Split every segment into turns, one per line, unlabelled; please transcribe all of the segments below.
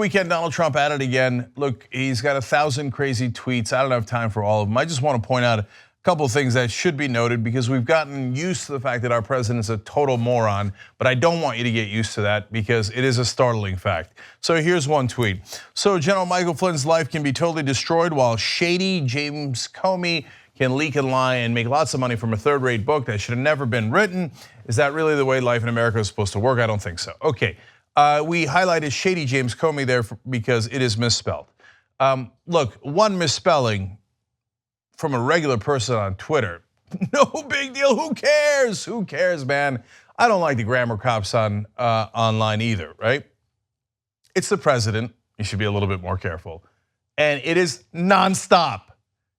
weekend, Donald Trump at it again. Look, he's got 1,000 crazy tweets. I don't have time for all of them. I just want to point out a couple of things that should be noted because we've gotten used to the fact that our president is a total moron, but I don't want you to get used to that because it is a startling fact. So here's one tweet. So General Michael Flynn's life can be totally destroyed while shady James Comey can leak and lie and make lots of money from a third-rate book that should have never been written. Is that really the way life in America is supposed to work? I don't think so. Okay, we highlighted shady James Comey there because it is misspelled. Look, one misspelling from a regular person on Twitter, no big deal, who cares? Who cares, man? I don't like the grammar cops on online either, right? It's the president, you should be a little bit more careful. And it is nonstop.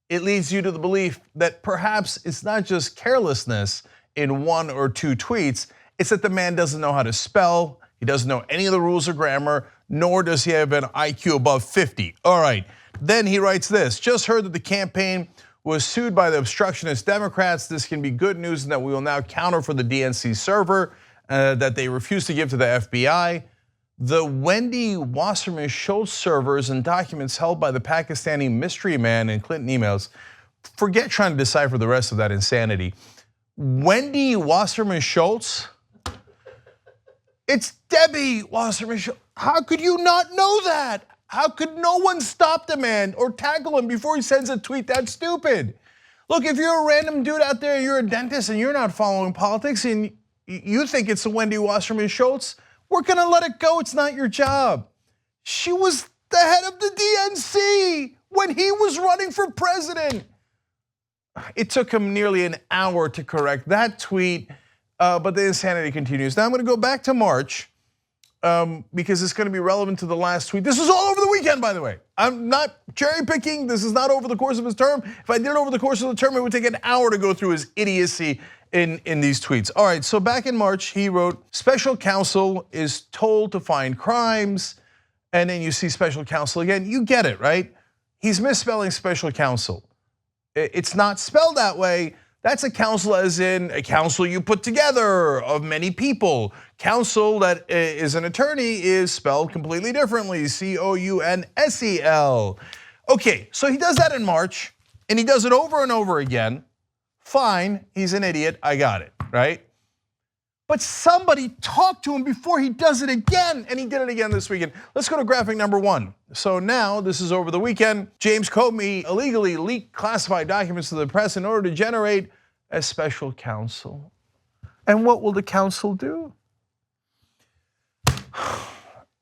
It leads you to the belief that perhaps it's not just carelessness in one or two tweets, it's that the man doesn't know how to spell, he doesn't know any of the rules of grammar, nor does he have an IQ above 50. All right, then he writes this, just heard that the campaign was sued by the obstructionist Democrats. This can be good news in that we will now counter for the DNC server that they refused to give to the FBI. The Wendy Wasserman Schultz servers and documents held by the Pakistani mystery man in Clinton emails. Forget trying to decipher the rest of that insanity. Wendy Wasserman Schultz? It's Debbie Wasserman Schultz. How could you not know that? How could no one stop the man or tackle him before he sends a tweet that stupid? Look, if you're a random dude out there, you're a dentist and you're not following politics and you think it's a Wendy Wasserman Schultz, we're gonna let it go, it's not your job. She was the head of the DNC when he was running for president. It took him nearly an hour to correct that tweet, but the insanity continues. Now I'm gonna go back to March because it's gonna be relevant to the last tweet. This was all over the weekend, by the way. I'm not cherry picking, this is not over the course of his term. If I did it over the course of the term, it would take an hour to go through his idiocy in these tweets. All right, so back in March, he wrote, special counsel is told to find crimes, and then you see special counsel again. You get it, right? He's misspelling special counsel. It's not spelled that way. That's a council as in a council you put together of many people. Counsel that is an attorney is spelled completely differently, C-O-U-N-S-E-L. Okay, so he does that in March, and he does it over and over again. Fine, he's an idiot, I got it, right? But somebody talked to him before he does it again, and he did it again this weekend. Let's go to graphic number 1. So now, this is over the weekend, James Comey illegally leaked classified documents to the press in order to generate a special counsel. And what will the counsel do?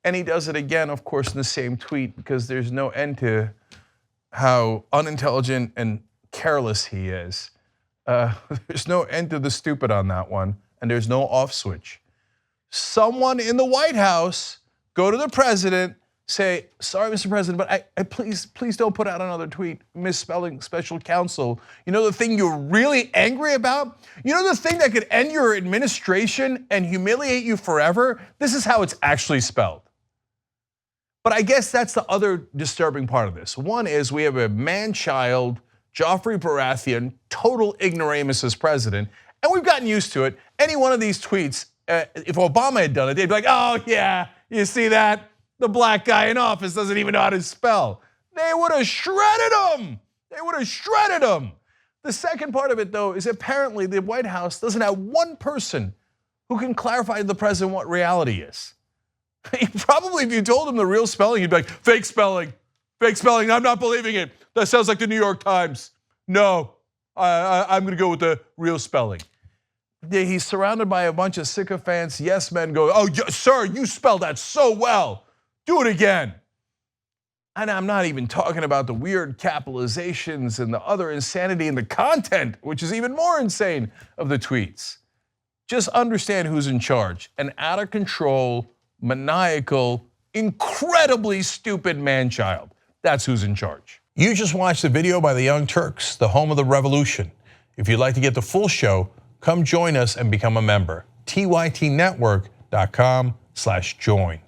And he does it again, of course, in the same tweet, because there's no end to how unintelligent and careless he is. There's no end to the stupid on that one, and there's no off switch. Someone in the White House go to the president, say, sorry, Mr. President, but I please don't put out another tweet misspelling special counsel. You know the thing you're really angry about? You know the thing that could end your administration and humiliate you forever? This is how it's actually spelled. But I guess that's the other disturbing part of this. One is we have a man-child, Joffrey Baratheon, total ignoramus as president, and we've gotten used to it. Any one of these tweets, if Obama had done it, they'd be like, oh yeah, you see that? The black guy in office doesn't even know how to spell. They would have shredded him. They would have shredded him. The second part of it though is apparently the White House doesn't have one person who can clarify to the president what reality is. Probably if you told him the real spelling, he'd be like, fake spelling, I'm not believing it. That sounds like the New York Times. No, I'm gonna go with the real spelling. He's surrounded by a bunch of sycophants, yes men go, oh sir, you spelled that so well. Do it again. And I'm not even talking about the weird capitalizations and the other insanity in the content, which is even more insane of the tweets. Just understand who's in charge. An out of control, maniacal, incredibly stupid man-child. That's who's in charge. You just watched the video by the Young Turks, the home of the revolution. If you'd like to get the full show, come join us and become a member. tytnetwork.com/join.